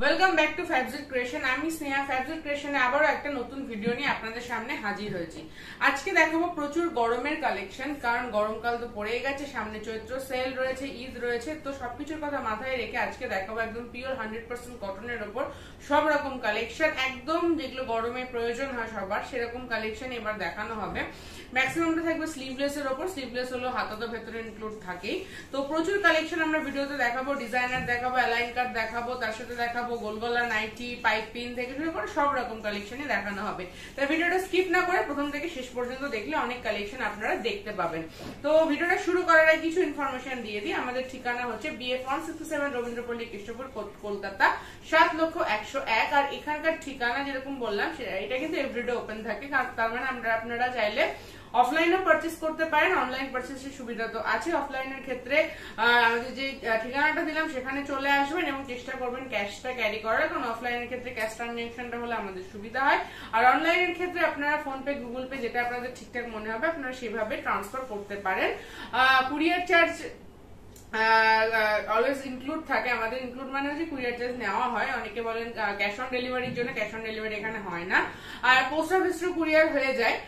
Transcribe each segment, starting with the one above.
Welcome back to Fabjit creation. আমি স্নেহা। ফ্যাবজিট ক্রিয়েশনে আবারও একটা নতুন ভিডিও নিয়ে আপনাদের সামনে হাজির হয়েছি। আজকে দেখাবো প্রচুর গরমের কালেকশন, কারণ গরমকাল তো পড়েই গেছে, সামনে চৈত্র সেল রয়েছে, ঈদ রয়েছে, তো সবকিছুর কথা মাথায় রেখে আজকে দেখাবো একদম পিওর 100% কটনের ওপর সব রকম কালেকশন, একদম যেগুলো গরমে প্রয়োজন হয় সবার সেরকম কালেকশন এবার দেখানো হবে। ম্যাক্সিমামটা থাকবে স্লিভলেস এর ওপর। স্লিভলেস হলো হাতা তো ভেতরে ইনক্লুড থাকেই, তো প্রচুর কালেকশন আমরা ভিডিওতে দেখাবো। ডিজাইনার দেখাবো, অ্যালাইন কাট দেখাবো, তার সাথে দেখাবো গোলগলা নাইটি, পাইপ পিন থেকে শুরু করে সব রকম কালেকশনই দেখানো হবে। তাই ভিডিওটা স্কিপ না করে প্রথম থেকে শেষ পর্যন্ত দেখলে অনেক কালেকশন আপনারা দেখতে পাবেন। তো ভিডিওটা শুরু করার আগে কিছু ইনফরমেশন দিয়ে দিই। আমাদের ঠিকানা হচ্ছে BF 167 রবীন্দ্রপল্লী, কৃষ্ণপুর, কলকাতা 7,01,001। আর এখানকার ঠিকানা যেরকম বললাম এটা কিন্তু এভরিডে ওপেন থাকে, তার মানে আপনারা চাইলে অফলাইনেও পারচেস করতে পারেন। অনলাইন পারচেসের সুবিধা তো আছে। অফলাইনের ক্ষেত্রে আমাদের যে ঠিকানাটা দিলাম সেখানে চলে আসবেন এবং চেষ্টা করবেন ক্যাশটা ক্যারি করার, কারণ অফলাইনের ক্ষেত্রে ক্যাশ ট্রানজাকশনটা হলে আমাদের সুবিধা হয়। আর অনলাইনের ক্ষেত্রে আপনারা ফোন পে, গুগল পে, যেটা আপনাদের ঠিকঠাক মনে হবে আপনারা সেভাবে ট্রান্সফার করতে পারেন। কুরিয়ার চার্জ অলওয়েজ ইনক্লুড থাকে। আমাদের ইনক্লুড মানে হচ্ছে কুরিয়ার চার্জ নেওয়া হয়। অনেকে বলেন ক্যাশ অন ডেলিভারির জন্য, ক্যাশ অন ডেলিভারি এখানে হয় না। আর পোস্ট অফিস থ্রু কুরিয়ার হয়ে যায়।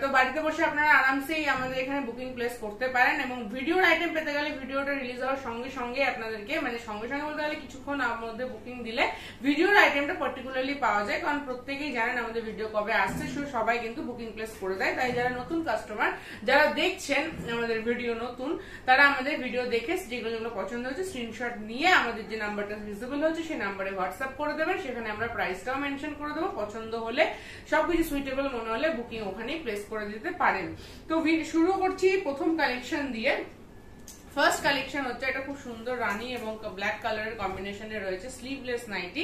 তো বাড়িতে বসে আপনারা আরামসেই আমাদের এখানে বুকিং প্লেস করতে পারেন। এবং ভিডিওর আইটেম পেতে গেলে ভিডিওটা রিলিজ হওয়ার সঙ্গে সঙ্গে আপনাদেরকে, মানে সঙ্গে সঙ্গে বলতে গেলে কিছুক্ষণ মধ্যে বুকিং দিলে ভিডিওর আইটেমটা পার্টিকুলারলি পাওয়া যায়, কারণ প্রত্যেকেই জানেন আমাদের ভিডিও কবে আসছে, সবাই কিন্তু বুকিং প্লেস করে দেয়। তাই যারা নতুন কাস্টমার, যারা দেখছেন আমাদের ভিডিও নতুন, তারা আমাদের ভিডিও দেখে যেগুলো পছন্দ হচ্ছে স্ক্রিনশট নিয়ে আমাদের যে নাম্বারটা ভিজিবল হচ্ছে সেই নাম্বারে হোয়াটসঅ্যাপ করে দেবেন। সেখানে আমরা প্রাইসটাও মেনশন করে দেবো। পছন্দ হলে, সবকিছু সুইটেবল মনে হলে বুকিং ওখানেই প্লেস করে দিতে পারেন। তো শুরু করছি প্রথম কালেকশন দিয়ে। ফার্স্ট কালেকশন হচ্ছে এটা খুব সুন্দর রানী এবং ব্ল্যাক কালারের কম্বিনেশনে রয়েছে স্লিভলেস নাইটি।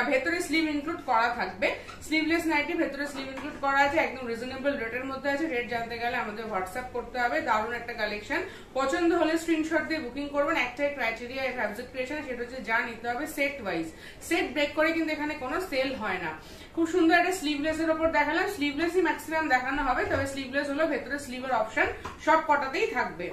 ভেতরে স্লিভ ইনক্লুড করা থাকবে। স্লিভলেস নাইটি ভেতরে স্লিভ ইনক্লুড করা আছে, একদম রিজনেবল রেটের মধ্যে আছে। রেট জানতে গেলে আমাদের হোয়াটসঅ্যাপ করতে হবে। দারুণ একটা কালেকশন। পছন্দ হলে স্ক্রিনশট দিয়ে বুকিং করবেন। একটাই ক্রাইটেরিয়া এই ফ্যাবজিট ক্রিয়েশনে, সেটা হচ্ছে যা নিতে হবে সেট ওয়াইজ। সেট ব্রেক করে কিন্তু এখানে কোনো সেল হয় না। খুব সুন্দর একটা স্লিভলেস এর উপর দেখালাম। স্লিভলেসই ম্যাক্সিমাম দেখানো হবে, তবে স্লিভলেস হলো ভেতরে স্লিভের অপশন সব কটাতেই থাকবে।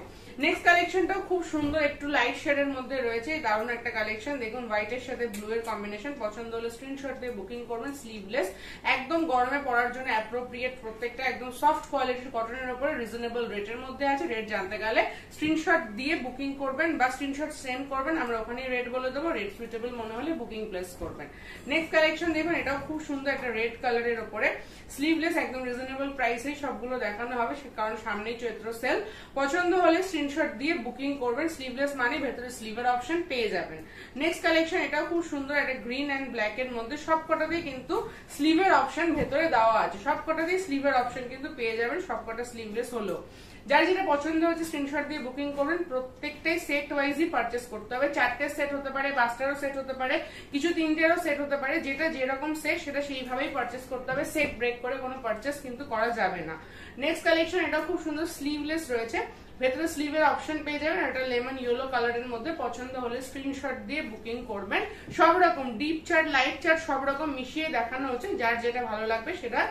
নেক্সট কালেকশনটাও খুব সুন্দর, একটু লাইট শেডের মধ্যে রয়েছে। দারুণ একটা কালেকশন। দেখুন হোয়াইটের সাথে ব্লু এর কম্বিনেশন। পছন্দ হলে স্ক্রিনশট দিয়ে বুকিং করবেন। স্লিভলেস, একদম গরমে পরার জন্য অ্যাপ্রোপ্রিয়েট। প্রত্যেকটা একদম সফট কোয়ালিটির কটনের উপরে রিজনেবল রেটের মধ্যে আছে। রেট জানতে গেলে স্ক্রিনশট দিয়ে বুকিং করবেন বা স্ক্রিনশট সেন্ড করবেন, আমরা ওখানে রেট বলে দেবো। রেট সুইটেবল মনে হলে বুকিং প্লেস করবেন। নেক্সট কালেকশন দেখুন, এটাও খুব সুন্দর একটা রেড কালারের উপরে স্লিভলেস, একদম রিজনেবল প্রাইসেই সবগুলো দেখানো হবে, কারণ সামনেই চৈত্র সেল। পছন্দ হলে স্ক্রিনশট দিয়ে বুকিং করবেন। স্লিভলেস মানে ভেতরে স্লিভের অপশন পেয়ে যাবেন। নেক্সট কালেকশন এটাও খুব সুন্দর, একটা গ্রিন এন্ড ব্ল্যাক এর মধ্যে। সবকটাতেই কিন্তু স্লিভের অপশন ভেতরে দেওয়া আছে। সবকটাতেই স্লিভের অপশন কিন্তু পেয়ে যাবেন, সবকটা স্লিভলেস হলো। যার যেটা পছন্দ হচ্ছে স্ক্রিনশট দিয়ে বুকিং করবেন। প্রত্যেকটাই সেট ওয়াইজই পারচেস করতে হবে। 4টে সেট হতে পারে, 5টারও সেট হতে পারে, কিছু 3টেরও সেট হতে পারে। যেটা যেরকম সেট সেটা সেইভাবেই পারচেস করতে হবে। সেট ব্রেক করে কোনো পারচেস কিন্তু করা যাবে না। নেক্সট কালেকশন এটা খুব সুন্দর, স্লিভলেস রয়েছে, ভেতরে স্লিভের অপশন পেয়ে যাবেন। এটা লেমন ইয়েলো কালারের মধ্যে। পছন্দ হলে স্ক্রিনশট দিয়ে বুকিং করবেন। সব রকম ডিপ চার্ট, লাইট চার্ট সব রকম মিশিয়ে দেখানো হচ্ছে। যার যেটা ভালো লাগবে সেটা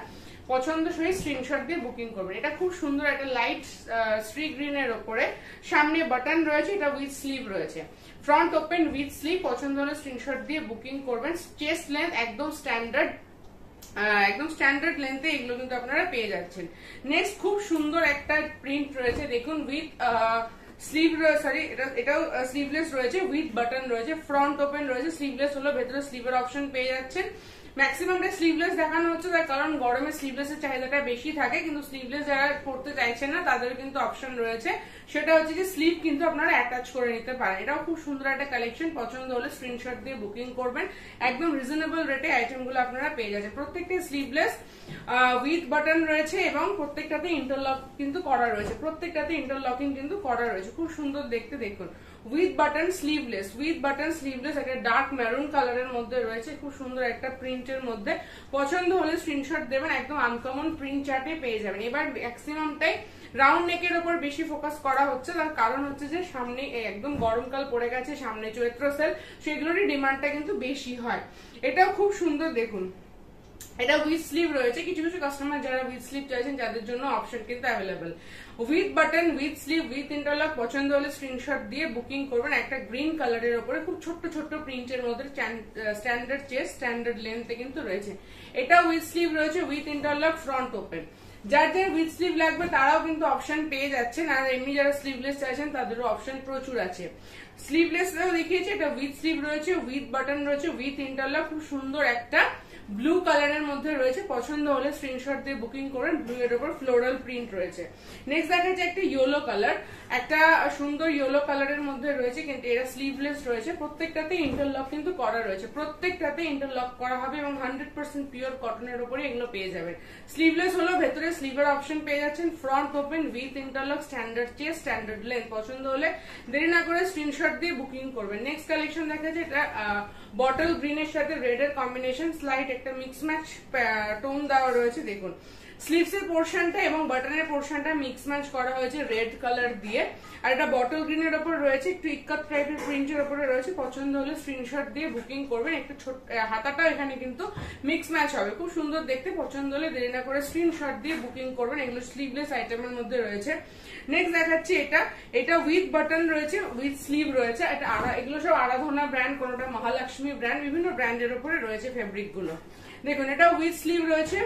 পছন্দ সহি স্ক্রিনশট দিয়ে বুকিং করবেন। এটা খুব সুন্দর একটা লাইট স্ট্রি গ্রিন এর উপরে। সামনে বাটন রয়েছে, এটা উইথ স্লিভ রয়েছে। Front open with sleeve. পছন্দ হলে স্ক্রিনশট দিয়ে বুকিং করবেন। চেস্ট লেন্থ একদম স্ট্যান্ডার্ড লেন্থে এগুলো কিন্তু আপনারা পেয়ে যাচ্ছেন। নেক্সট খুব সুন্দর একটা প্রিন্ট রয়েছে, দেখুন উইথ স্লিভ, সরি এটাও স্লিভলেস রয়েছে, উইথ বাটন রয়েছে, ফ্রন্ট ওপেন রয়েছে। স্লিভলেস হলো ভেতরে স্লিভের অপশন পেয়ে যাচ্ছেন। ম্যাক্সিমামটা স্লিভলেস দেখানো হচ্ছে, তার কারণ গরমে স্লিভলেসের চাহিদাটা বেশি থাকে, কিন্তু স্লিভলেস যারা পড়তে চাইছেন না তাদের কিন্তু অপশন রয়েছে। সেটা হচ্ছে যে স্লিভ কিন্তু আপনারা অ্যাটাচ করে নিতে পারেন। এটাও খুব সুন্দর একটা কালেকশন। পছন্দ হলে স্ক্রিনশট দিয়ে বুকিং করবেন। একদম রিজনেবল রেটে আইটেমগুলো আপনারা পেয়ে যাচ্ছেন। প্রত্যেকটাই স্লিভলেস উইথ বাটন রয়েছে এবং প্রত্যেকটাতে ইন্টারলক কিন্তু করা রয়েছে। প্রত্যেকটাতে ইন্টারলকিং কিন্তু করা রয়েছে। খুব সুন্দর দেখতে। দেখুন উইথ বাটন স্লিভলেস, একটা ডার্ক মেরুন কালারের মধ্যে রয়েছে। খুব সুন্দর একটা প্রিন্টের মধ্যে। পছন্দ হলে স্ক্রিনশট দেবেন। একদম আনকমন প্রিন্ট চার্টে পেয়ে যাবেন। এবার ম্যাক্সিমামটাই রাউন্ড নেকের উপর বেশি ফোকাস করা হচ্ছে, তার কারণ হচ্ছে যে সামনে একদম গরমকাল পড়ে গেছে, সামনে চৈত্র সেল, সেগুলোরই ডিমান্ডটা কিন্তু বেশি হয়। এটাও খুব সুন্দর। দেখুন এটা উইথ স্লিভ রয়েছে, কিছু কিছু কাস্টমার যারা উইথ স্লিভ চাইছেন যাদের জন্য অপশন কিন্তু available. With button, with sleeve, with interlock, পছন্দ হলে স্ক্রিনশট দিয়ে বুকিং করবেন। একটা গ্রিন কালারের উপরে খুব ছোট্ট ছোট্ট প্রিন্টের মধ্যে স্ট্যান্ডার্ড চেস্ট, স্ট্যান্ডার্ড লেন্থে কিন্তু রয়েছে। এটা উইথ স্লিভ রয়েছে, উইথ ইন্টারলক, ফ্রন্ট ওপেন। যার যার উইথ স্লিভ লাগবে তারাও কিন্তু অপশন পেয়ে যাচ্ছেন, আর এমনি যারা স্লিভলেস চাইছেন তাদেরও অপশন প্রচুর আছে। স্লিভলেসটাও দেখিয়েছি, এটা উইথ স্লিভ রয়েছে, উইথ বাটন রয়েছে, উইথ ইন্টারলক, খুব সুন্দর একটা ব্লু কালারের মধ্যে রয়েছে। পছন্দ হলে স্ক্রিনশট দিয়ে বুকিং করেন। ব্লু এর উপর ফ্লোরাল প্রিন্ট রয়েছে। নেক্সট দেখা যাচ্ছে একটা ইয়েলো কালার, একটা সুন্দর ইয়েলো কালারের মধ্যে রয়েছে, কিন্তু এটা স্লিভলেস রয়েছে। প্রত্যেকটাতে ইন্টারলক কিন্তু করা রয়েছে, প্রত্যেকটাতে ইন্টারলক করা হবে এবং 100% পিওর কটনের উপরে এগুলো পেয়ে যাবেন। স্লিভলেস হলো ভেতরে স্লিভের অপশন পেয়ে যাচ্ছেন, front open, with interlock, standard chest, standard length. পছন্দ হলে দেরি না করে স্ক্রিনশট দিয়ে বুকিং করবেন। নেক্সট কালেকশন দেখা যাচ্ছে এটা বটল গ্রিনের সাথে রেড এর কম্বিনেশন, স্লাইড একটা মিক্স ম্যাচ টোন দেওয়া রয়েছে। দেখুন স্লিভস এর পোর্শনটা এবং বাটনের পোর্শনটা মিক্স ম্যাচ করা হয়েছে রেড কালার দিয়ে, আর এটা বটল গ্রিনের উপর রয়েছে, একটু ইক্কাত টাইপের প্রিন্টের উপরে রয়েছে। পছন্দ হলে স্ক্রিনশট দিয়ে বুকিং করবেন। একটু ছোট হাতাটাও এখানে কিন্তু মিক্স ম্যাচ হবে, খুব সুন্দর দেখতে। পছন্দ হলে দেরি না করে স্ক্রিনশট দিয়ে বুকিং করবেন। এগুলো স্লিভলেস আইটেমের মধ্যে রয়েছে। নেক্সট দেখাচ্ছি এটা উইথ বাটন রয়েছে, উইথ স্লিভ রয়েছে। এটা এগুলো সব আরাধনা ব্র্যান্ড, কোনোটা মহালক্ষ্মী ব্র্যান্ড, বিভিন্ন ব্র্যান্ডের উপরে রয়েছে ফেব্রিক গুলো। দেখুন এটা উইথ স্লিভ রয়েছে,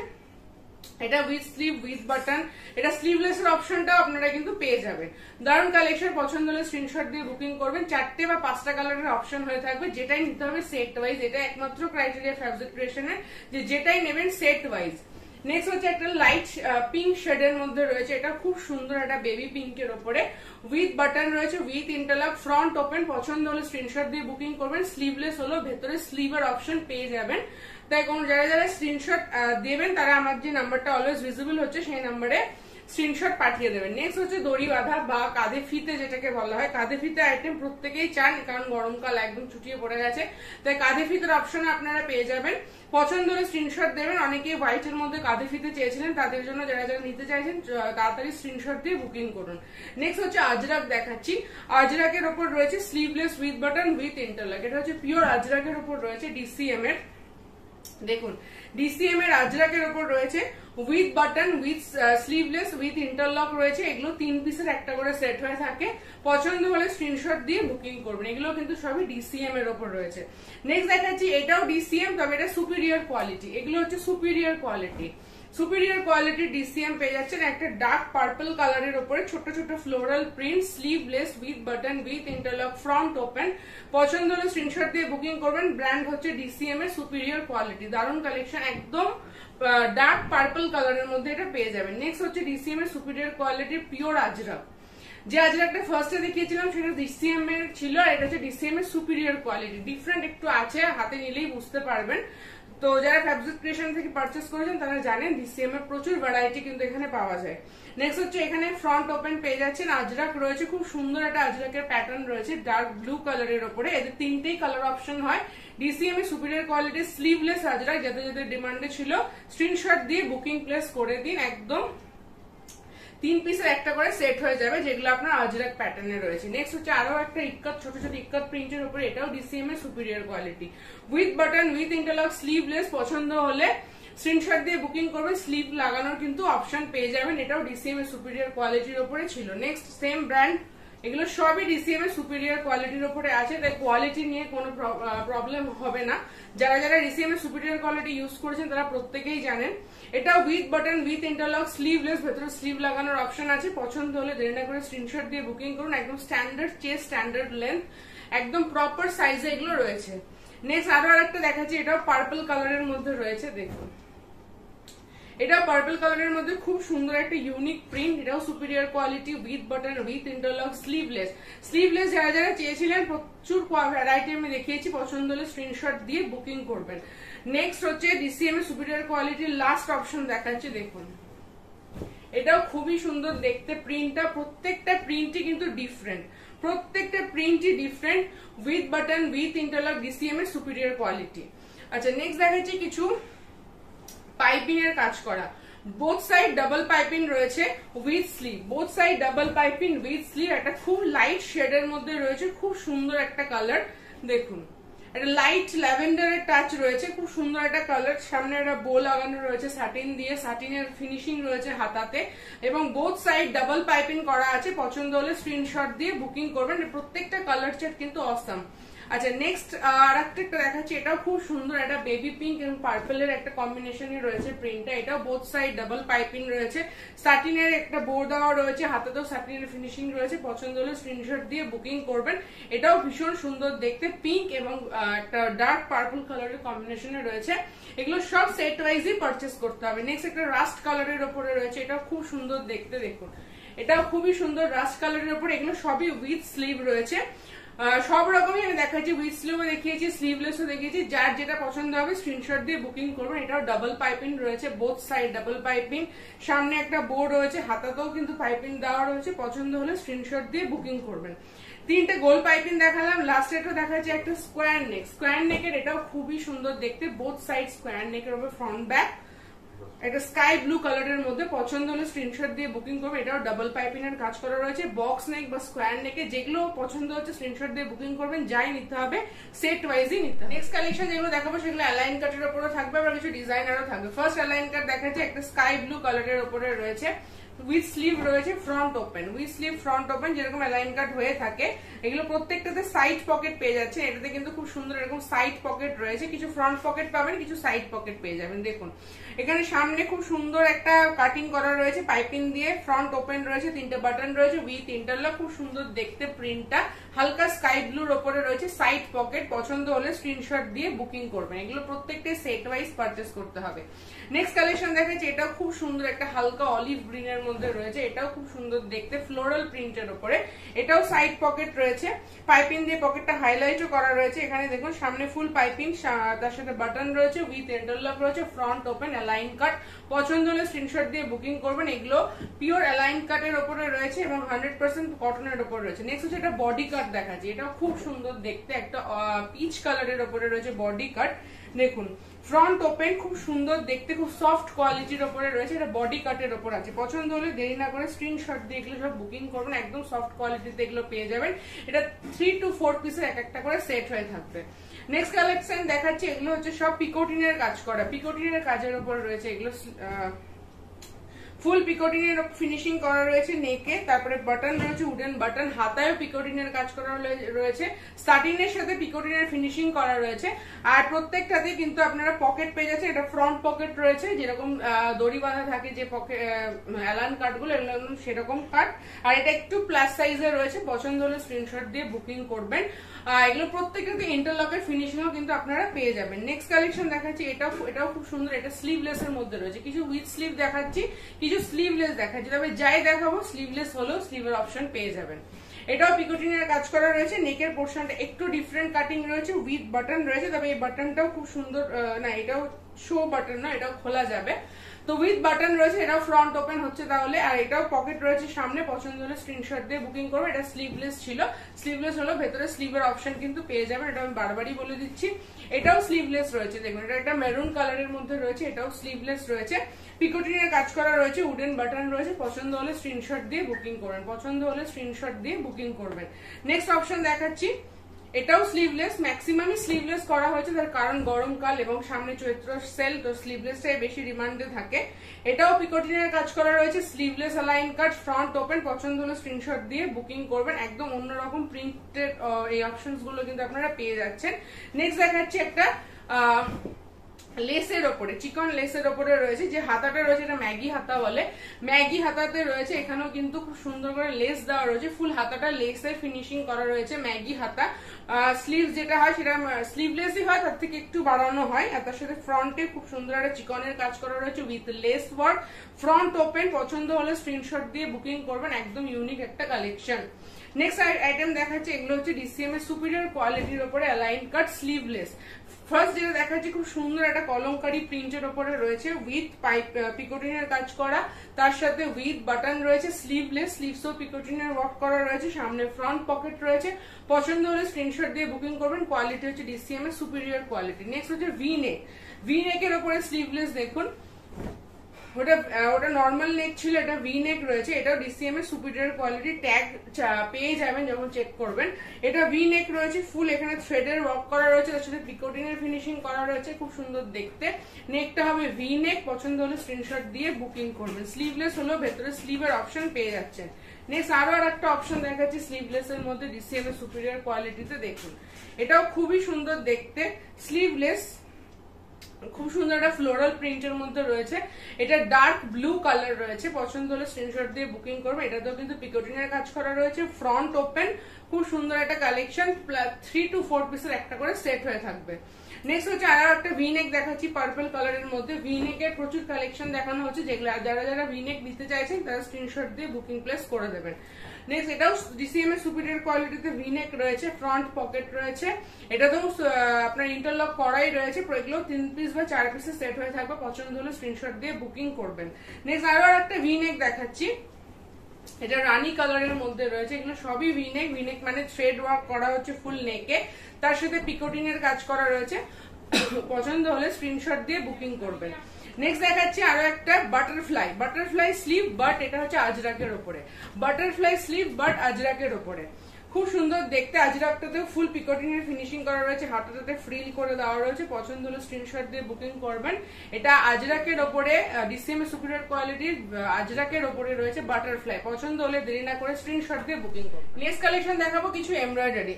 এটা উইথ স্লিভ, উইথ বাটন। এটা স্লিভলেস এর অপশনটাও আপনারা কিন্তু পেয়ে যাবেন। দারুণ কালেকশন। পছন্দ হলে স্ক্রিনশট দিয়ে বুকিং করবেন। 4টে বা 5টা কালারের অপশন হয়ে থাকবে, যেটাই নিতে হবে সেট ওয়াইজ। এটা একমাত্র ক্রাইটেরিয়া ফ্যাব্রিক ক্রিয়েশনের, যে যেটাই নেবেন সেট ওয়াইজ। নেক্সট হচ্ছে একটা লাইট পিঙ্ক শেডের মধ্যে রয়েছে, এটা খুব সুন্দর, একটা বেবি পিঙ্কের উপরে উইথ বাটন রয়েছে, উইথ ইন্টারলক, ফ্রন্ট ওপেন। পছন্দ হলে স্ক্রিনশট দিয়ে বুকিং করবেন। স্লিভলেস হলো, ভেতরে স্লিভের অপশন পেয়ে যাবেন। তাই কোন যারা যারা স্ক্রিনশট দেবেন তারা আমার যে নাম্বারটা অলওয়েজ ভিজিবল হচ্ছে সেই নাম্বারে স্ক্রিনশট পাঠিয়ে দেবেন। নেক্সট হচ্ছে দড়ি বাঁধা বা কাঁধে ফিতে, যেটাকে বলা হয় কাঁধে ফিতে আইটেম প্রত্যেকেই চান, কারণ গরমকাল একদম ছুটিয়ে পড়ে গেছে, তাই কাঁধে ফিতের অপশন আপনারা পেয়ে যাবেন। পছন্দ হলে স্ক্রিনশট দেবেন। অনেকেই হোয়াইটের মধ্যে কাঁধে ফিতে চেয়েছিলেন, তাদের জন্য যারা যারা নিতে চাইছেন তাড়াতাড়ি স্ক্রিনশট দিয়ে বুকিং করুন। নেক্সট হচ্ছে আজরাক দেখাচ্ছি। আজরাকের ওপর রয়েছে sleeveless, with button, with interlock. এটা হচ্ছে পিওর আজরাকের ওপর রয়েছে, ডিসিএম এর। দেখুন ডিসিএম এর আজরাকের উপর রয়েছে with button, with sleeveless, with interlock রয়েছে। এগুলো 3 পিসের একটা করে সেট হয়ে থাকে। পছন্দ হলে স্ক্রিনশট দিয়ে বুকিং করবেন। এগুলো কিন্তু সবই ডিসিএম এর উপর রয়েছে। নেক্সট দেখাচ্ছি এটাও ডিসিএম, তবে এটা সুপিরিয়র কোয়ালিটি। এগুলো হচ্ছে সুপিরিয়র কোয়ালিটি, সুপিরিয়র কোয়ালিটির ডিসিএম পেয়ে যাচ্ছেন। একটা ডার্ক পার্পল কালারের উপরে ছোট ছোট floral print, sleeveless, with button, with interlock, front open. পছন্দ হলে স্ক্রিনশট দিয়ে বুকিং করবেন। ব্র্যান্ড হচ্ছে ডিসিএম এর সুপিরিয়র কোয়ালিটি। দারুণ কালেকশন, একদম ডার্ক পার্পল কালারের মধ্যে এটা পেয়ে যাবেন। নেক্সট হচ্ছে ডিসিএম এর সুপিরিয়র কোয়ালিটির পিওর আজরাক। যে আজরাকটা ফার্স্টে দেখিয়েছিলাম সেটা ডিসিএম এর ছিল, আর এটা হচ্ছে ডিসিএম এর সুপিরিয়র কোয়ালিটি। ডিফারেন্ট একটু আছে, হাতে নিলেই বুঝতে পারবেন। তো যারা ফ্যাব্রিক ক্রিয়েশন থেকে পারচেস করেছেন তারা জানেন ডিসিএম এর প্রচুর ভ্যারাইটি কিন্তু এখানে পাওয়া যায়। নেক্সট হচ্ছে এখানে ফ্রন্ট ওপেন পেয়ে যাচ্ছেন। আজরাক রয়েছে, খুব সুন্দর একটা আজরাকের প্যাটার্ন রয়েছে ডার্ক ব্লু কালারের উপরে। এদের 3টেই কালার অপশন হয়। ডিসিএম এর সুপিরিয়র কোয়ালিটির স্লিভলেস আজরাক, যাদের যাদের ডিমান্ডে ছিল স্ক্রিনশট দিয়ে বুকিং প্লেস করে দিন। একদম 3 পিসের একটা করে সেট হয়ে যাবে, যেগুলো আপনার আজরাক প্যাটার্নে রয়েছে। নেক্সট হচ্ছে আরো একটা ইক্কাত, ছোট ছোট ইক্কাত প্রিন্টের উপরে, এটাও ডিসিএম এর superior quality, with button, with interlock, sleeveless. পছন্দ হলে স্ক্রিনশট দিয়ে বুকিং করবেন। স্লিভ লাগানোর কিন্তু অপশন পেয়ে যাবেন। এটাও ডিসিএম এর সুপিরিয়র কোয়ালিটির উপরে ছিল। নেক্সট সেম ব্র্যান্ড, এগুলো সবই ডিসিএম এর সুপিরিয়র কোয়ালিটির উপরে আছে, তাই কোয়ালিটি নিয়ে কোনো প্রবলেম হবে না। যারা যারা ডিসিএম এর সুপিরিয়র কোয়ালিটি ইউজ করেছেন তারা প্রত্যেকেই জানেন। এটা with button, with interlock, sleeveless, ভেতরে স্লিভ লাগানোর অপশন আছে। পছন্দ হলে দেরি না করে স্ক্রিনশট দিয়ে বুকিং করুন। একদম স্ট্যান্ডার্ড চেস্ট, স্ট্যান্ডার্ড লেন্থ, একদম প্রপার সাইজে এগুলো রয়েছে। নেক্সট আরো আরেকটা দেখাচ্ছি, এটাও পার্পল কালারের মধ্যে রয়েছে। দেখুন এটা পার্পল কালারের মধ্যে খুব সুন্দর একটা ইউনিক প্রিন্ট। এটাও superior quality, with button, with interlock, sleeveless. Sleeveless যারা যারা চেয়েছিলেন প্রচুর ভ্যারাইটি আমি দেখিয়েছি। পছন্দ হলে স্ক্রিনশট দিয়ে বুকিং করবেন। নেক্সট হচ্ছে ডিসিএম এর সুপিরিয়র কোয়ালিটির লাস্ট অপশন দেখাচ্ছি। দেখুন এটাও খুবই সুন্দর দেখতে প্রিন্টটা, প্রত্যেকটা প্রিন্টই কিন্তু ডিফারেন্ট, প্রত্যেকটা প্রিন্টই different. With button, with interlock, DCM এর সুপিরিয়র কোয়ালিটি। আচ্ছা নেক্সট দেখাচ্ছি কিছু পাইপিং এর কাজ করা, বোথ সাইড ডাবল পাইপিং রয়েছে with sleeve, both side double piping with sleeve. একটা খুব লাইট শেডের মধ্যে রয়েছে, খুব সুন্দর একটা কালার। দেখুন একটা লাইট ল্যাভেন্ডারের টাচ রয়েছে, খুব সুন্দর একটা কালার। সামনে একটা বো লাগানো রয়েছে সাটিন দিয়ে, সাটিনের ফিনিশিং রয়েছে হাতাতে এবং বোথ সাইড ডাবল পাইপিং করা আছে। পছন্দ হলে স্ক্রিনশট দিয়ে বুকিং করবেন। প্রত্যেকটা কালার চার্ট কিন্তু অসাম। আচ্ছা, নেক্সট আর একটা দেখাচ্ছি, এটাও খুব সুন্দর, একটা বেবি পিঙ্ক এবং পার্পলের একটা কম্বিনেশনে রয়েছে প্রিন্টটা। এটাও বোথ সাইড ডাবল পাইপিং রয়েছে, সাটিনের একটা বোর দেওয়া রয়েছে, হাতেতেও সাটিনের ফিনিশিং রয়েছে। পছন্দ হলে স্ক্রিনশট দিয়ে বুকিং করবেন। এটাও ভীষণ সুন্দর দেখতে, পিঙ্ক এবং একটা ডার্ক পার্পল কালারের কম্বিনেশনে রয়েছে। এগুলো সব সেট ওয়াইজই পারচেস করতে হবে। নেক্সট একটা রাস্ট কালারের উপরে রয়েছে, এটাও খুব সুন্দর দেখতে, দেখুন এটাও খুবই সুন্দর রাস্ট কালারের উপরে। এগুলো সবই উইথ স্লিভ রয়েছে, সব রকমই আমি দেখাচ্ছি, উইথ স্লিভও দেখিয়েছি, স্লিভলেসও দেখিয়েছি। যার যেটা পছন্দ হবে স্ক্রিনশট দিয়ে বুকিং করবেন। এটাও ডাবল পাইপিং রয়েছে, বোথ সাইড ডাবল পাইপিং, সামনে একটা বোর্ড রয়েছে, হাতাতেও কিন্তু পাইপিং দেওয়া রয়েছে। পছন্দ হলে স্ক্রিনশট দিয়ে বুকিং করবেন। তিনটে গোল পাইপিং দেখালাম, লাস্ট একটা দেখাচ্ছি একটা স্কোয়ার নেক। স্কোয়ার নেকের এটাও খুবই সুন্দর দেখতে, বোথ সাইড স্কোয়ার নেকের উপর ফ্রন্ট ব্যাক, একটা স্কাই ব্লু কালারের মধ্যে। পছন্দ হলে স্ক্রিনশট দিয়ে বুকিং করবে। এটাও ডাবল পাইপিং এর কাজ করা রয়েছে। বক্স নেক বা স্কোয়ার নেকে যেগুলো পছন্দ হচ্ছে স্ক্রিনশট দিয়ে বুকিং করবেন। যাই নিতে হবে সেট ওয়াইজই নিতে হবে। নেক্সট কালেকশন যেগুলো দেখাবো সেগুলো অ্যালাইন কাটের উপরে থাকবে, আবার কিছু ডিজাইনারও থাকবে। ফার্স্ট অ্যালাইন কাট দেখাচ্ছে, একটা স্কাই ব্লু কালারের উপরে রয়েছে, উইথ স্লিভ রয়েছে, front open, with sleeve front open যেরকম অ্যালাইন কাট হয়ে থাকে। এগুলো প্রত্যেকটাতে সাইড পকেট পেয়ে যাচ্ছে। এটাতে কিন্তু খুব সুন্দর এরকম সাইড পকেট রয়েছে, কিছু ফ্রন্ট পকেট পাবেন, কিছু সাইড পকেট পেয়ে যাবেন। দেখুন এখানে সামনে খুব সুন্দর একটা কাটিং করা রয়েছে পাইপিং দিয়ে, ফ্রন্ট ওপেন রয়েছে, তিনটে বাটন রয়েছে উইথ ইন্টারলক, খুব সুন্দর দেখতে প্রিন্টটা। হালকা স্কাই ব্লুর ওপরে রয়েছে, সাইড পকেট। পছন্দ হলে স্ক্রিনশট দিয়ে বুকিং করবেন। এগুলো প্রত্যেকটা সেট ওয়াইজ পারচেস করতে হবে। নেক্সট কালেকশন দেখাচ্ছি, এটাও খুব সুন্দর, একটা হালকা অলিভ গ্রিন এর মধ্যে রয়েছে। এটাও খুব সুন্দর দেখতে, ফ্লোরাল প্রিন্টের উপরে। এটাও সাইড পকেট রয়েছে, পাইপিং দিয়ে পকেটটা হাইলাইটও করা রয়েছে। এখানে দেখুন সামনে ফুল পাইপিং, তার সাথে বাটন রয়েছে, উইথ ইন্টারলক রয়েছে, ফ্রন্ট ওপেন, অ্যালাইন কাট। পছন্দ হলে স্ক্রিনশট দিয়ে বুকিং করবেন। এগুলো পিওর অ্যালাইন কাটের উপরে রয়েছে এবং 100% কটনের উপর রয়েছে। নেক্সট হচ্ছে এটা বডি কাট দেখাচ্ছি, এটাও খুব সুন্দর দেখতে, একটা পিচ কালারের উপরে রয়েছে বডি কাট। দেখুন ফ্রন্ট ওপেন, খুব সুন্দর দেখতে, খুব সফট কোয়ালিটির উপরে রয়েছে। এটা বডি কাটের উপর আছে। পছন্দ হলে দেরি না করে স্ক্রিনশট দিয়ে এগুলো সব বুকিং করবেন। একদম সফট কোয়ালিটিতে এগুলো পেয়ে যাবেন। এটা 3 to 4 পিসের এক একটা করে সেট হয়ে থাকবে। নেক্সট কালেকশন দেখাচ্ছি, এগুলো হচ্ছে সব পিকোটিনের কাজ করা, পিকোটিনের কাজের উপর রয়েছে। এগুলো ফুল পিকোটিনের ফিনিশিং করা রয়েছে নেকে, তারপরে বাটন রয়েছে, উডেন বাটন, হাতায়ও পিকোটিনের কাজ করা রয়েছে, স্টার্টিংয়ের সাথে পিকোটিনের ফিনিশিং করা রয়েছে। আর প্রত্যেকটাতে কিন্তু আপনারা পকেট পেয়ে যাচ্ছেন। এটা ফ্রন্ট পকেট রয়েছে, যেরকম দড়ি বাঁধা থাকে যে পকেট অ্যালান কাটগুলো, এগুলো সেরকম কাট। আর এটা একটু প্লাস সাইজে রয়েছে। পছন্দ হলে স্ক্রিনশট দিয়ে বুকিং করবেন। এগুলো প্রত্যেকটাতে ইন্টারলকের ফিনিশিংও কিন্তু আপনারা পেয়ে যাবেন। নেক্সট কালেকশন দেখাচ্ছি, এটাও খুব সুন্দর, এটা স্লিভলেস এর মধ্যে রয়েছে। কিছু উইথ স্লিভ দেখাচ্ছি, কিছু স্লিভলেস দেখাচ্ছি, তবে যাই দেখাবো স্লিভলেস হলেও স্লিভের অপশন পেয়ে যাবেন। এটাও পিকোটিনের কাজ করা রয়েছে। নেকের পোর্শনটা একটু ডিফারেন্ট কাটিং রয়েছে, উইথ বাটন রয়েছে, তবে এই বাটনটাও খুব সুন্দর, না এটাও শো বাটন না, এটাও খোলা যাবে। তো উইথ বাটন রয়েছে, এটাও ফ্রন্ট ওপেন হচ্ছে তাহলে। আর এটাও পকেট রয়েছে সামনে। পছন্দ হলে স্ক্রিনশট দিয়ে বুকিং করবে। এটা স্লিভলেস ছিল, স্লিভলেস হলো, ভেতরে স্লিভের অপশন কিন্তু পেয়ে যাবেন। এটা আমি বারবারই বলে দিচ্ছি। এটাও স্লিভলেস রয়েছে, দেখুন এটা একটা মেরুন কালারের মধ্যে রয়েছে। এটাও স্লিভলেস রয়েছে, পিকোটিনের কাজ করা রয়েছে, উডেন বাটন রয়েছে। পছন্দ হলে স্ক্রিনশট দিয়ে বুকিং করবেন। পছন্দ হলে স্ক্রিনশট দিয়ে বুকিং করবেন। নেক্সট অপশন দেখাচ্ছি, এটাও স্লিভলেস, ম্যাক্সিমামই স্লিভলেস করা হয়েছে, তার কারণ গরমকাল এবং সামনে চৈত্র সেল, তো স্লিভলেসটাই বেশি ডিমান্ডে থাকে। এটাও পিকোটিনের কাজ করা রয়েছে, স্লিভলেস অ্যালাইন কাট, ফ্রন্ট ওপেন। পছন্দ হলে স্ক্রিনশট দিয়ে বুকিং করবেন। একদম অন্যরকম প্রিন্টেড এই অপশনস গুলো কিন্তু আপনারা পেয়ে যাচ্ছেন। নেক্সট দেখাচ্ছি একটা লেসের ওপরে, চিকন লেসের ওপরে রয়েছে। যে হাতাটা রয়েছে এটা ম্যাগি হাতা বলে, ম্যাগি হাতাতে রয়েছে। এখানেও কিন্তু খুব সুন্দর করে লেস দেওয়া রয়েছে, ফুল হাতাটা লেসের ফিনিশিং করা রয়েছে, ম্যাগি হাতা। স্লিভ যেটা হয় সেটা স্লিভলেসই হয়, তার থেকে একটু বাড়ানো হয়। আর তার সাথে ফ্রন্টে খুব সুন্দর একটা চিকনের কাজ করা রয়েছে with less work, front open. পছন্দ হলে স্ক্রিনশট দিয়ে বুকিং করবেন। একদম ইউনিক একটা কালেকশন। নেক্সট আইটেম দেখাচ্ছে, এগুলো হচ্ছে ডিসিএম এর সুপিরিয়র কোয়ালিটির উপরে অ্যালাইন কাট স্লিভলেস। ফার্স্ট যেটা দেখাচ্ছি, খুব সুন্দর একটা কলমকারি প্রিন্টের উপরে রয়েছে, উইথ পিকোটিনের কাজ করা, তার সাথে উইথ বাটন রয়েছে, স্লিভলেস, স্লিভসও পিকোটিনের ওয়ার্ক করা রয়েছে, সামনে ফ্রন্ট পকেট রয়েছে। পছন্দ হলে স্ক্রিনশট দিয়ে বুকিং করবেন। কোয়ালিটি হচ্ছে ডিসিএম এর সুপিরিয়র কোয়ালিটি। নেক্সট হচ্ছে ভি নেক, ভি নেকের উপরে স্লিভলেস। দেখুন ওটা নর্মাল নেক ছিল, এটা ভি নেক রয়েছে। এটাও ডিসিএম এর সুপিরিয়র কোয়ালিটি ট্যাগ পেয়ে যাবেন যখন চেক করবেন। এটা ভি নেক রয়েছে, ফুল এখানে থ্রেডের ওয়ার্ক করা রয়েছে, তার সাথে পিকোটিনের ফিনিশিং করা রয়েছে, খুব সুন্দর দেখতে। নেকটা হবে ভি নেক, পছন্দ হলে স্ক্রিনশট দিয়ে বুকিং করবেন। স্লিভলেস হলো, ভেতরে স্লিভের অপশন পেয়ে যাচ্ছেন। নেক্সট আরো আর একটা অপশন দেখাচ্ছি স্লিভলেস এর মধ্যে ডিসিএম এর সুপিরিয়র কোয়ালিটিতে, দেখুন এটাও খুবই সুন্দর দেখতে। স্লিভলেস, খুব সুন্দর একটা ফ্লোরাল প্রিন্টের মধ্যে রয়েছে। এটা ডার্ক ব্লু কালার রয়েছে, পছন্দ হলে স্ক্রিনশট দিয়ে বুকিং করবে। এটাতেও কিন্তু পিকোটিনের কাজ করা রয়েছে, ফ্রন্ট ওপেন, খুব সুন্দর একটা কালেকশন। 3 to 4 পিসের একটা করে সেট হয়ে থাকবে। নেক্সট হচ্ছে আরো একটা ভিনেক দেখাচ্ছি পার্পল কালারের মধ্যে। ভিনেকের প্রচুর কালেকশন দেখানো হচ্ছে, যেগুলো যারা ভিনেক নিতে চাইছেন তারা স্ক্রিনশট দিয়ে বুকিং প্লেস করে দেবেন। নেক্সট এটাও ডিসিএম এর সুপিরিয়র কোয়ালিটিতে ভিনেক রয়েছে, ফ্রন্ট পকেট রয়েছে, এটাতেও আপনার ইন্টারলক করাই রয়েছে। এগুলো 3 পিস বা 4 পিসের সেট হয়ে থাকবে, পছন্দ হলে স্ক্রিনশট দিয়ে বুকিং করবেন। নেক্সট আরো একটা ভিনেক দেখাচ্ছি, এটা রানী কালারের মধ্যে রয়েছে। এগুলো সবই ভিনেক। ভিনেক মানে থ্রেড ওয়ার্ক করা হচ্ছে ফুল নেকে, তার সাথে পিকোটিনের কাজ করা রয়েছে, পছন্দ হলে স্ক্রিনশট দিয়ে বুকিং করবেন। নেক্সট দেখাচ্ছি আরো একটা বাটারফ্লাই স্লিভ, বাট এটা হচ্ছে আজরাকের উপরে। বাটারফ্লাই স্লিভ বাট আজরাকের উপরে, খুব সুন্দর দেখতে। আজরাকটাতেও ফুল পিকোটিনের ফিনিশিং করা রয়েছে, হাতাটাতে ফ্রিল করে দেওয়া রয়েছে, পছন্দ হলে স্ক্রিনশট দিয়ে বুকিং করবেন। এটা আজরাকের ওপরে, ডিসিএম এর সুপিরিয়র কোয়ালিটির আজরাকের ওপরে রয়েছে বাটারফ্লাই, পছন্দ হলে দেরি না করে স্ক্রিনশট দিয়ে বুকিং করবেন। নেক্সট কালেকশন দেখাবো কিছু এমব্রয়ডারি।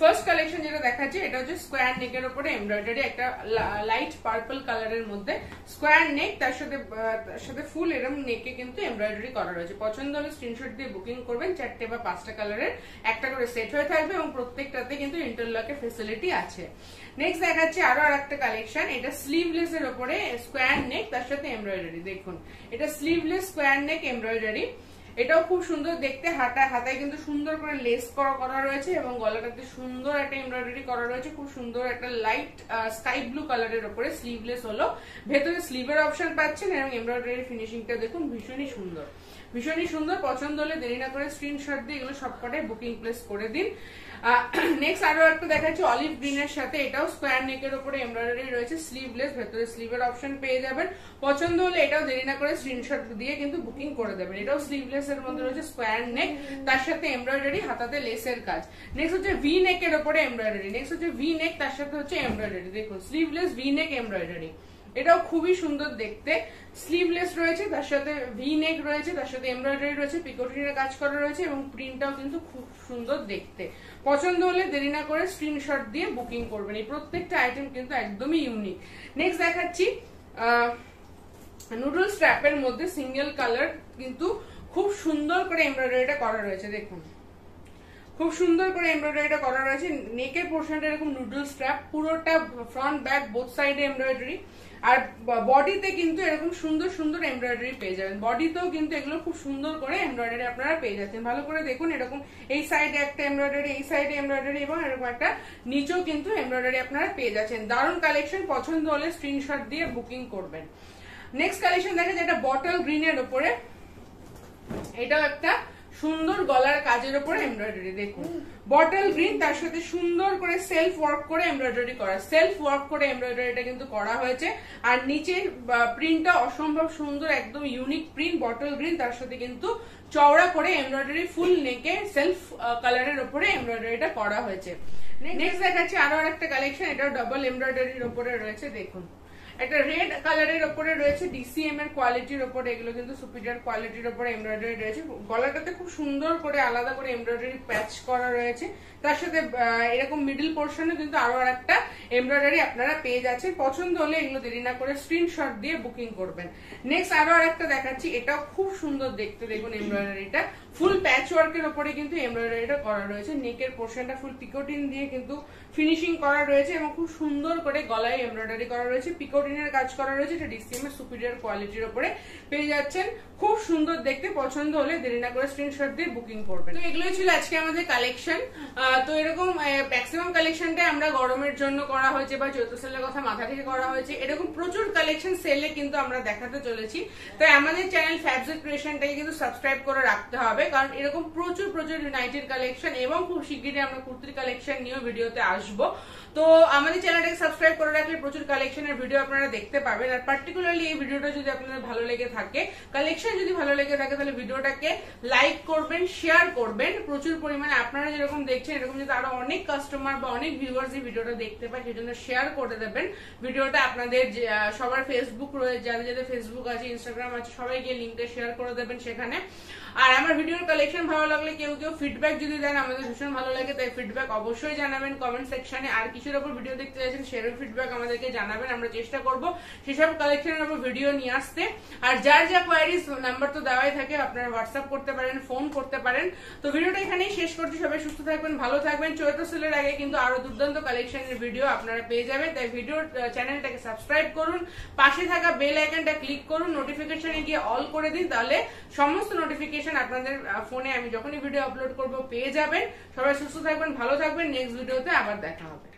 ফার্স্ট কালেকশন যেটা দেখাচ্ছি এটা হচ্ছে স্কোয়ার নেকের ওপরে এমব্রয়ডারি, একটা লাইট পার্পল কালারের মধ্যে স্কোয়ার নেক, তার সাথে ফুল এরকম নেকে কিন্তু এমব্রয়ডারি করা রয়েছে, পছন্দ হলে স্ক্রিনশট দিয়ে বুকিং করবেন। 4টে বা 5টা কালারের একটা করে সেট হয়ে থাকবে এবং প্রত্যেকটাতে কিন্তু ইন্টারলকের ফ্যাসিলিটি আছে। নেক্সট দেখাচ্ছি আরো একটা কালেকশন, এটা স্লিভলেস এর উপরে স্কোয়ার নেক, তার সাথে এমব্রয়ডারি। দেখুন এটা স্লিভলেস স্কোয়ার নেক এমব্রয়ডারি, এটাও খুব সুন্দর দেখতে। হাতায় কিন্তু সুন্দর করে লেস করা রয়েছে এবং গলাটাতে সুন্দর একটা এমব্রয়ডারি করা রয়েছে, খুব সুন্দর একটা লাইট স্কাই ব্লু কালারের উপরে। স্লিভলেস হলো, ভেতরে স্লিভের অপশন পাচ্ছেন এবং এমব্রয়ডারি ফিনিশিংটা দেখুন ভীষণই সুন্দর। পছন্দ হলে দেরি না করে স্ক্রিনশট দিয়ে এগুলো সবকটাই বুকিং প্লেস করে দিন। নেক্সট আরো একটা দেখাচ্ছি অলিভ গ্রিনের সাথে, এটাও স্কোয়ার নেকের উপরে এমব্রয়ডারি রয়েছে, স্লিভলেস, ভেতরে স্লিভের অপশন পেয়ে যাবেন। পছন্দ হলে এটাও দেরি না করে স্ক্রিনশট দিয়ে কিন্তু বুকিং করে দেবেন। এটাও স্লিভলেস এর মধ্যে রয়েছে, স্কোয়ার নেক, তার সাথে এমব্রয়ডারি, হাতাতে লেসের কাজ। নেক্সট হচ্ছে ভি নেকের উপরে এমব্রয়ডারি, নেক্সট হচ্ছে ভি নেক, তার সাথে হচ্ছে এমব্রয়ডারি। দেখুন স্লিভলেস ভি নেক এমব্রয়ডারি, এটাও খুবই সুন্দর দেখতে। স্লিভলেস রয়েছে, তার সাথে ভি নেক রয়েছে, তার সাথে এমব্রয়ডারি রয়েছে, পিকোটিনের কাজ করা রয়েছে এবং প্রিন্টটাও কিন্তু খুব সুন্দর দেখতে। পছন্দ হলে দেরি না করে স্ক্রিনশট দিয়ে বুকিং করবেন। এই প্রত্যেকটা আইটেম কিন্তু একদমই ইউনিক। নেক্সট দেখাচ্ছি নুডল স্ট্র্যাপের মধ্যে সিঙ্গেল কালার, কিন্তু খুব সুন্দর করে এমব্রয়ডারিটা করা রয়েছে। দেখুন খুব সুন্দর করে এমব্রয়ডারিটা করা রয়েছে। নেকের পোর্শনটা এরকম নুডল স্ট্র্যাপ, পুরোটা ফ্রন্ট ব্যাক বোথ সাইডে এমব্রয়ডারি, আর বডিতে কিন্তু এরকম সুন্দর এমব্রয়ডারি পেয়ে যাবেন। বডিতেও কিন্তু এগুলো খুব সুন্দর করে এমব্রয়ডারি আপনারা পেয়ে যাচ্ছেন। ভালো করে দেখুন, এরকম এই সাইডে একটা এমব্রয়ডারি, এই সাইডে এমব্রয়ডারি এবং এরকম একটা নিচেও কিন্তু এমব্রয়ডারি আপনারা পেয়ে যাচ্ছেন। দারুণ কালেকশন, পছন্দ হলে স্ক্রিনশট দিয়ে বুকিং করবেন। নেক্সট কালেকশন দেখেন যেটা বটল গ্রিনের উপরে, এটাও একটা সুন্দর গলার কাজের উপরে এমব্রয়ডারি। দেখুন বটল গ্রিন, তার সাথে সুন্দর করে সেলফ ওয়ার্ক করে এমব্রয়ডারি করা, সেলফ ওয়ার্ক করে এমব্রয়ডারিটা কিন্তু করা হয়েছে। আর নিচের প্রিন্টটা অসম্ভব সুন্দর, একদম ইউনিক প্রিন্ট, বটল গ্রিন, তার সাথে কিন্তু চওড়া করে এমব্রয়ডারি ফুল নেকে সেলফ কালারের উপরে এমব্রয়ডারিটা করা হয়েছে। নেক্সট দেখাচ্ছি আরো একটা কালেকশন, এটাও ডাবল এমব্রয়ডারির উপরে রয়েছে। দেখুন একটা রেড কালারের উপরে রয়েছে, ডিসিএম এর কোয়ালিটির উপরে, এগুলো কিন্তু সুপিরিয়র কোয়ালিটির উপরে এমব্রয়ডারি রয়েছে। গলাটাতে খুব সুন্দর করে আলাদা করে এমব্রয়ডারি প্যাচ করা রয়েছে, তার সাথে এরকম মিডল পোর্শনে কিন্তু আরো একটা এমব্রয়ডারি আপনারা পেয়ে যাচ্ছেন। পছন্দ হলে এগুলো দেরি না করে স্ক্রিনশট দিয়ে বুকিং করবেন। নেক্সট আরো একটা দেখাচ্ছি, এটাও খুব সুন্দর দেখতে। দেখুন এমব্রয়ডারিটা ফুল প্যাচ ওয়ার্কের উপরে কিন্তু এমব্রয়ডারিটা করা রয়েছে, নেকের পোর্শনটা ফুল পিকোটিন দিয়ে কিন্তু ফিনিশিং করা রয়েছে এবং খুব সুন্দর করে গলায় এমব্রয়ডারি করা রয়েছে, পিকোটিনের কাজ করা রয়েছে। এটা ডিসিএম এর সুপিরিয়র কোয়ালিটির উপরে পেয়ে যাচ্ছেন, খুব সুন্দর দেখতে। পছন্দ হলে দেরি না করে স্ক্রিনশট দিয়ে বুকিং করবেন। তো এগুলোই ছিল আজকে আমাদের কালেকশন। তো এরকম ম্যাক্সিমাম কালেকশনটাই আমরা গরমের জন্য করা হয়েছে বা চৈত্র সেলের কথা মাথা থেকে করা হয়েছে। এরকম প্রচুর কালেকশন সেলে কিন্তু আমরা দেখাতে চলেছি। তাই আমাদের চ্যানেল ফ্যাবস ক্রিয়েশনটাকে কিন্তু সাবস্ক্রাইব করে রাখতে হবে, কারণ এরকম প্রচুর নাইটের কালেকশন এবং খুব শিগগিরই আমরা কুর্তির কালেকশন নিয়েও ভিডিওতে আসবো। তো আমাদের চ্যানেলটাকে সাবস্ক্রাইব করে রাখলে প্রচুর কালেকশনের ভিডিও আপনারা আপনারা দেখতে পাবেন। আর পার্টিকুলারলি এই ভিডিওটা যদি আপনাদের ভালো লেগে থাকে, কালেকশন যদি ভালো লেগে থাকে, তাহলে ভিডিওটাকে লাইক করবেন, শেয়ার করবেন প্রচুর পরিমাণে। আপনারা যেরকম দেখছেন এরকম যদি আরো অনেক কাস্টমার বা অনেক ভিউয়ার্স এই ভিডিওটা দেখতে পায়, সেই জন্য শেয়ার করে দেবেন ভিডিওটা। আপনাদের সবার ফেসবুক রয়েছে, যাদের যাদের ফেসবুক আছে, ইনস্টাগ্রাম আছে, সবাই গিয়ে লিঙ্কটা শেয়ার করে দেবেন সেখানে। আর আমার ভিডিওর কালেকশন ভালো লাগলে কেউ ফিডব্যাক যদি দেন, আমাদের ভীষণ ভালো লাগে, তাই ফিডব্যাক অবশ্যই জানাবেন কমেন্ট সেকশনে। আর কিছুর উপর ভিডিও দেখতে চাইছেন সেরকম ফিডব্যাক আমাদেরকে জানাবেন, আমরা চেষ্টা করবো সেসব কালেকশনের উপর ভিডিও নিয়ে আসতে। আর যার যা কোয়ারিজ, নাম্বার তো দেওয়াই থাকে, আপনারা হোয়াটসঅ্যাপ করতে পারেন, ফোন করতে পারেন। তো ভিডিওটা এখানেই শেষ করছি। সবাই সুস্থ থাকবেন, ভালো থাকবেন। চৈত্র সেলের আগে কিন্তু আরো দুর্দান্ত কালেকশনের ভিডিও আপনারা পেয়ে যাবেন, তাই ভিডিও চ্যানেলটাকে সাবস্ক্রাইব করুন, পাশে থাকা বেল আইকনটা ক্লিক করুন, নোটিফিকেশনে গিয়ে অল করে দিন, তাহলে সমস্ত নোটিফিকেশন আপনাদের ফোনে আমি যখনই ভিডিও আপলোড করব পেয়ে যাবেন। সবাই সুস্থ থাকবেন, ভালো থাকবেন। নেক্সট ভিডিওতে আবার দেখা হবে।